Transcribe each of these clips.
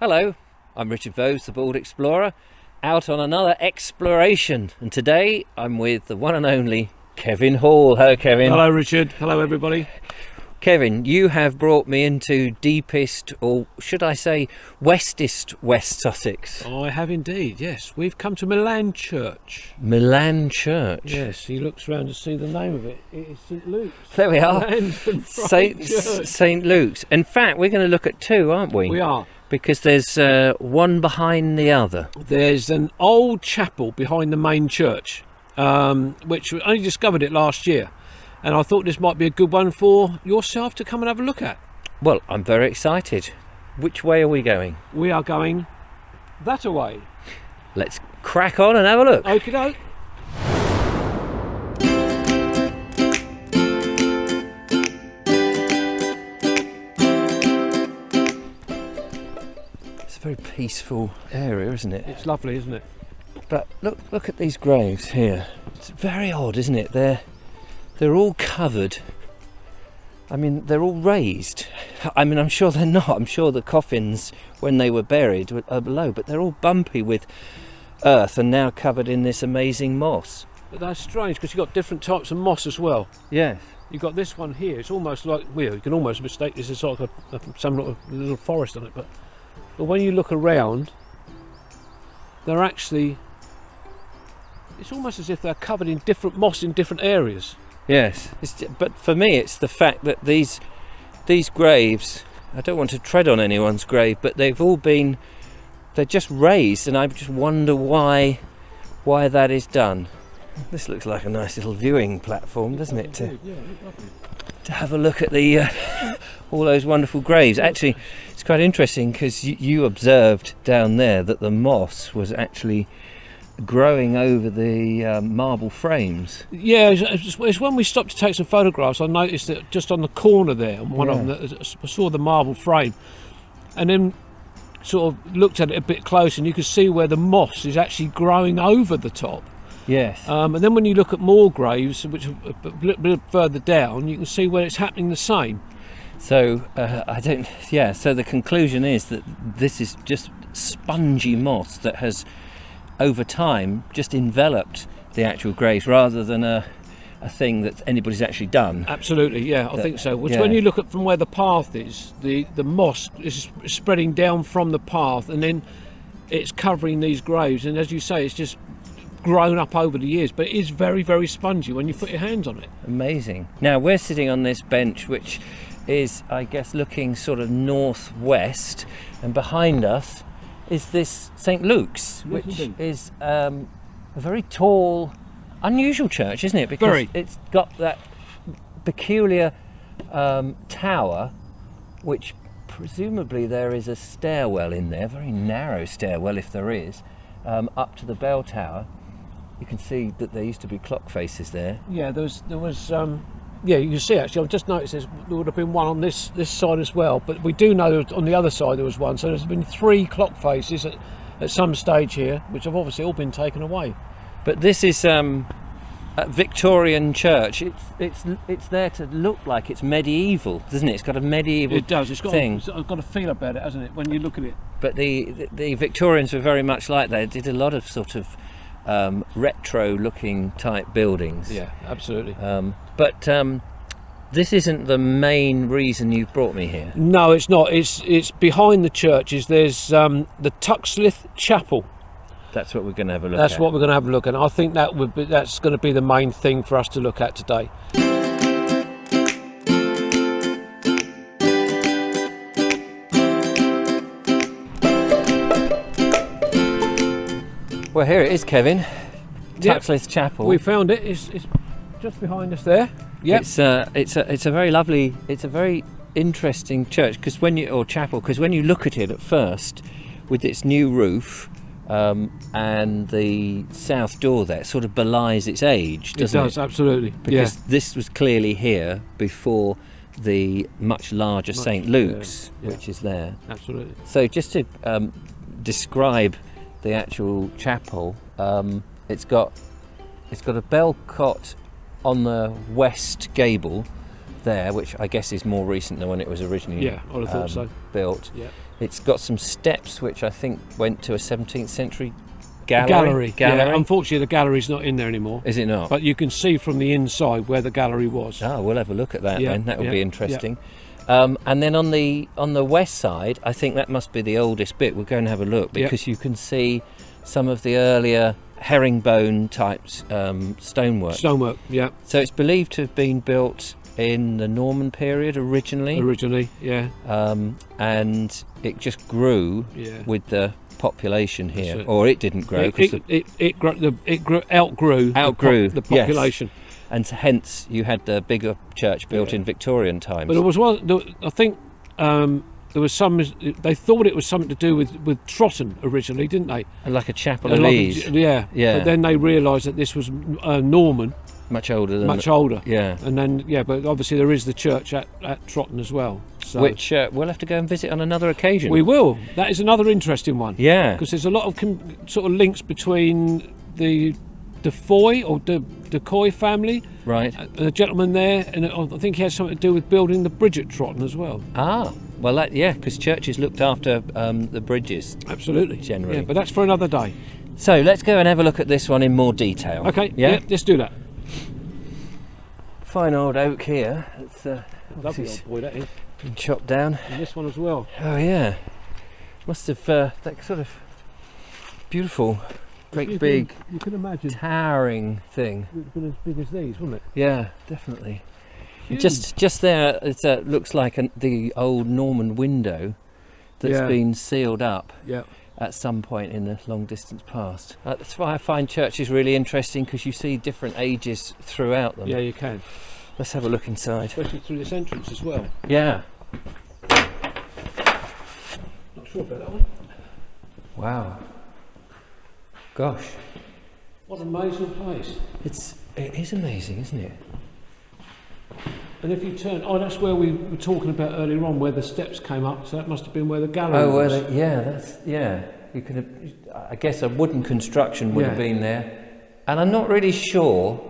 Hello, I'm Richard Vobes, the Bald Explorer, out on another exploration, and today I'm with the one and only Kevin Hall. Hello, Kevin. Hello, Richard. Hello, everybody. Kevin, you have brought me into deepest, or should I say westest West Sussex. I have indeed, yes. We've come to Milland Church. Milland Church. Yes, he looks round to see the name of it. It is St Luke's. There we are. St St Luke's. In fact, we're going to look at two, aren't we? We are. Because there's one behind the other. There's an old chapel behind the main church, which we only discovered it last year. And I thought this might be a good one for yourself to come and have a look at. Well, I'm very excited. Which way are we going? We are going that away. Let's crack on and have a look. Okie doke. It's a very peaceful area, isn't it? It's lovely, isn't it? But look at these graves here. It's very odd, isn't it? They're all covered. I mean, they're all raised. I mean, I'm sure they're not. I'm sure the coffins, when they were buried, are below, but they're all bumpy with earth and now covered in this amazing moss. But that's strange because you've got different types of moss as well. Yes. You've got this one here. It's almost like, well, you can almost mistake this as like some little forest on it. But when you look around, they're actually, it's almost as if they're covered in different moss in different areas. Yes, but for me it's the fact that these graves, I don't want to tread on anyone's grave, but they're just raised, and I just wonder why that is done. This looks like a nice little viewing platform, doesn't it, to have a look at the all those wonderful graves. Actually, it's quite interesting because you observed down there that the moss was actually growing over the marble frames. Yeah, it's when we stopped to take some photographs, I noticed that just on the corner there, one of them, I saw the marble frame, and then sort of looked at it a bit closer, and you could see where the moss is actually growing over the top. Yes. And then when you look at more graves, which are a little bit further down, you can see where it's happening the same. So so the conclusion is that this is just spongy moss that has over time just enveloped the actual graves rather than a thing that anybody's actually done. Absolutely, yeah, I think so. Which when you look at from where the path is, the moss is spreading down from the path, and then it's covering these graves, and as you say, it's just grown up over the years, but it is very, very spongy when you put your hands on it. Amazing. Now we're sitting on this bench which is, I guess, looking sort of northwest, and behind us is this St Luke's, which is a very tall, unusual church, isn't it? Because it's got that peculiar tower, which presumably there is a stairwell in there, a very narrow stairwell if there is, up to the bell tower. You can see that there used to be clock faces there. Yeah, there was. Yeah, you can see actually. I've just noticed there would have been one on this side as well, but we do know on the other side there was one. So there's been 3 clock faces at some stage here, which have obviously all been taken away. But this is a Victorian church. It's there to look like it's medieval, doesn't it? It's got a medieval. It does. It's got a feel about it, hasn't it? When you look at it. But the Victorians were very much like that. They did a lot of sort of retro-looking type buildings. Yeah, absolutely. But this isn't the main reason you've brought me here. No, it's not. It's behind the churches. There's the Tuxlith Chapel. That's what we're going to have a look at. That's what we're going to have a look at. And I think that's going to be the main thing for us to look at today. Well, here it is, Kevin. Tuxlith Chapel. We found it. It's just behind us there. Yeah. It's a very lovely. It's a very interesting church because when you look at it at first, with its new roof and the south door there, it sort of belies its age, doesn't it? It does, absolutely. Because this was clearly here before the much larger St Luke's, which is there. Absolutely. So just to describe the actual chapel, it's got a bell cot on the west gable there, which I guess is more recent than when it was originally I would have thought so. Built. It's got some steps which I think went to a 17th century gallery. Yeah, unfortunately, the gallery's not in there anymore. Is it not? But you can see from the inside where the gallery was. Oh, we'll have a look at that then. That will be interesting. Yeah. And then on the west side, I think that must be the oldest bit. We'll go and have a look because you can see some of the earlier herringbone type stonework. Stonework, yeah. So it's believed to have been built in the Norman period originally. Yeah. And it just grew with the population here, or it didn't grow because outgrew the population, and hence you had the bigger church built in Victorian times. But it was I think there was some. They thought it was something to do with Trotton originally, didn't they? Like a chapel of ease. Yeah. But then they realised that this was Norman. Much older. Yeah. And then but obviously there is the church at Trotton as well. So. Which we'll have to go and visit on another occasion. We will. That is another interesting one. Yeah. Because there's a lot of sort of links between the Foy or the Coy family. Right. The gentleman there, and I think he has something to do with building the bridge at Trotton as well. Ah. Well, because churches looked after the bridges. Absolutely. Generally. Yeah, but that's for another day. So let's go and have a look at this one in more detail. Okay. Yeah. Let's do that. Fine old oak here. It's lovely old boy that is. Been chopped down. And this one as well. Oh yeah. Must have that sort of beautiful, great big. You can imagine. Towering thing. It would have been as big as these, wouldn't it? Yeah, definitely. Just there, it looks like the old Norman window that's been sealed up. Yeah. At some point in the long distance past. That's why I find churches really interesting, because you see different ages throughout them. Yeah, you can. Let's have a look inside. Especially through this entrance as well. Yeah. Not sure about that one. Wow. Gosh. What an amazing place. It is amazing, isn't it? And if you turn, that's where we were talking about earlier on, where the steps came up. So that must have been where the gallery was. You could have. I guess a wooden construction would have been there, and I'm not really sure.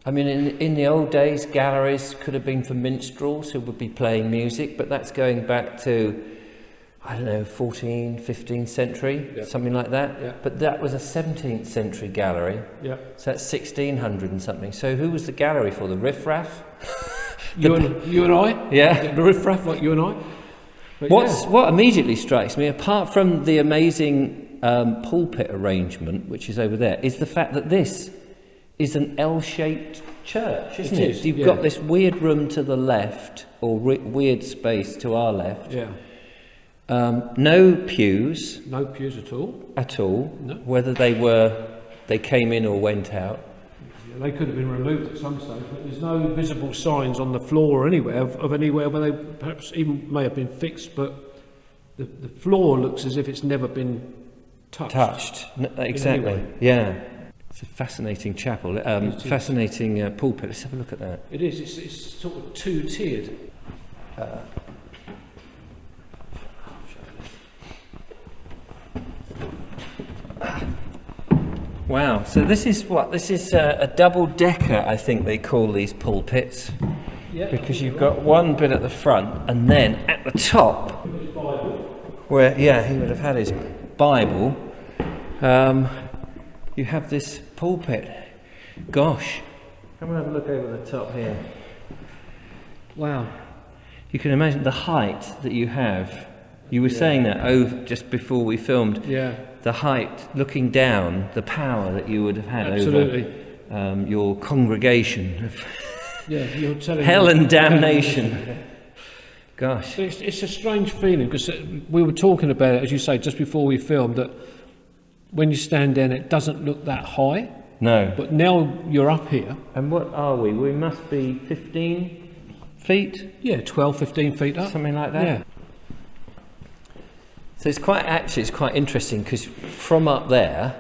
I mean, in the old days, galleries could have been for minstrels who would be playing music, but that's going back to, I don't know, 14th, 15th century, something like that. Yeah. But that was a 17th century gallery. Yeah. So that's 1600 and something. So who was the gallery for? The riffraff? You and I? Yeah. The riffraff, like you and I? But What immediately strikes me, apart from the amazing pulpit arrangement, which is over there, is the fact that this is an L-shaped church, isn't it? You've got this weird room to the left, or weird space to our left. Yeah. No pews. No pews at all. No. Whether they came in or went out. They could have been removed at some stage, but there's no visible signs on the floor or anywhere of anywhere where they perhaps even may have been fixed, but the floor looks as if it's never been touched. Exactly. Yeah. It's a fascinating chapel, fascinating pulpit. Let's have a look at that. It is. It's sort of two-tiered. Wow, so this is a double-decker, I think they call these pulpits, because you've got one bit at the front, and then at the top, where he would have had his Bible, you have this pulpit. Gosh, come and have a look over the top here. Wow, you can imagine the height that you have. You were saying that over just before we filmed. Yeah. The height, looking down, the power that you would have had over your congregation of you're telling hell and damnation. Gosh. It's a strange feeling, because we were talking about it, as you say, just before we filmed, that when you stand down it doesn't look that high. No. But now you're up here. And what are we? We must be 15 feet? Yeah, 12, 15 feet up. Something like that? Yeah. So it's quite interesting, because from up there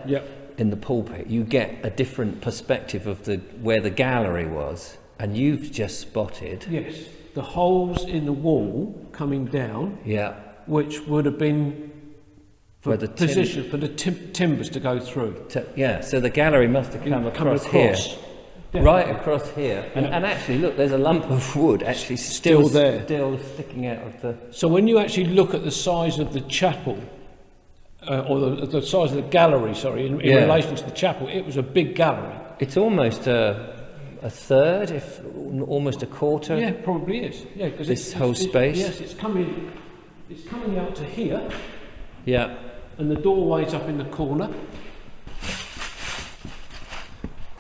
in the pulpit you get a different perspective of where the gallery was, and you've just spotted the holes in the wall coming down, which would have been for the position for the timbers to go through. So the gallery must have come across here. right across here. And actually, look, there's a lump of wood actually Still there. still sticking out of the. So when you actually look at the size of the chapel, or the size of the gallery, sorry, in relation to the chapel, it was a big gallery. It's almost a third, if almost a quarter. Yeah, probably is. Yeah, because this whole space. Yes, it's coming out to here. Yeah. And the doorway's up in the corner.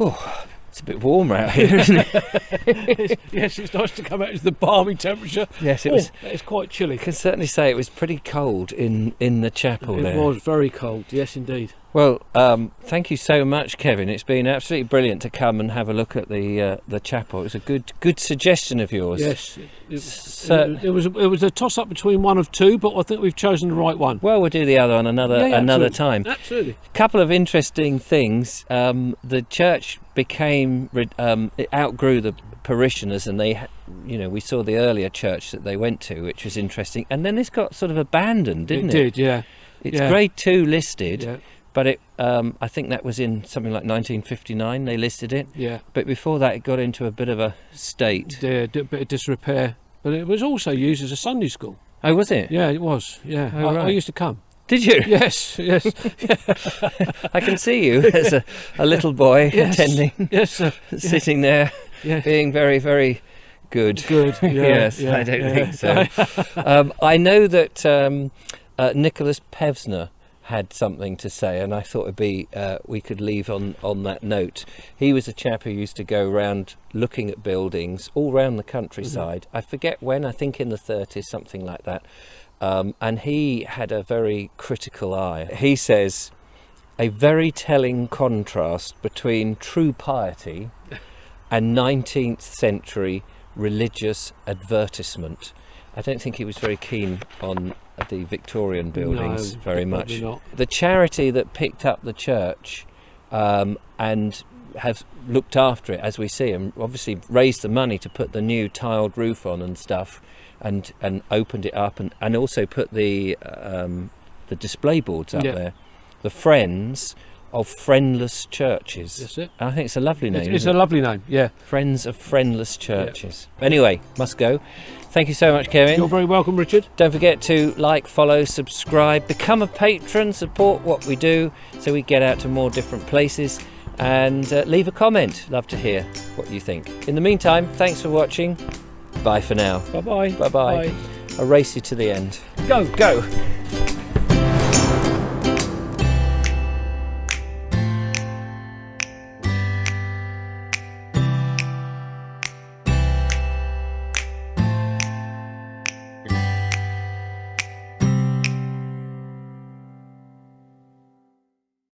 Oh, it's a bit warmer out here, isn't it? Yes, it's nice to come out. It's the balmy temperature. Yes, it was. It's quite chilly. I can certainly say it was pretty cold in the chapel there. It was very cold. Yes, indeed. Well, thank you so much, Kevin. It's been absolutely brilliant to come and have a look at the chapel. It was a good suggestion of yours. Yes, it was a toss up between one of two, but I think we've chosen the right one. Well, we'll do the other on another time. Absolutely. A couple of interesting things. The church it outgrew the parishioners, and we saw the earlier church that they went to, which was interesting. And then this got sort of abandoned, didn't it? It did, yeah. It's Grade 2 listed. Yeah. But I think that was in something like 1959 they listed it. Yeah. But before that it got into a bit of a state. Yeah, a bit of disrepair. But it was also used as a Sunday school. Oh, was it? Yeah, it was. Yeah. Oh, right. I used to come. Did you? Yes. I can see you as a little boy attending. Yes, sir. Sitting there, being very, very good. Good. Yeah, yes, I don't think so. I know that Nicholas Pevsner had something to say, and I thought it'd be we could leave on that note. He was a chap who used to go around looking at buildings all around the countryside. I forget when, I think in the 30s, something like that. And he had a very critical eye. He says, a very telling contrast between true piety and 19th century religious advertisement. I don't think he was very keen on the Victorian buildings very much. Not. The charity that picked up the church and have looked after it, as we see, and obviously raised the money to put the new tiled roof on and stuff, and opened it up, and also put the display boards up there. The Friends of Friendless Churches. That's it. I think it's a lovely name. It's a lovely name, yeah. Friends of Friendless Churches. Yeah. Anyway, must go. Thank you so much, Kevin. You're very welcome, Richard. Don't forget to like, follow, subscribe, become a patron, support what we do so we get out to more different places, and leave a comment. Love to hear what you think. In the meantime, thanks for watching. Bye for now. Bye-bye. Bye-bye. Bye. I'll race you to the end. Go. Go.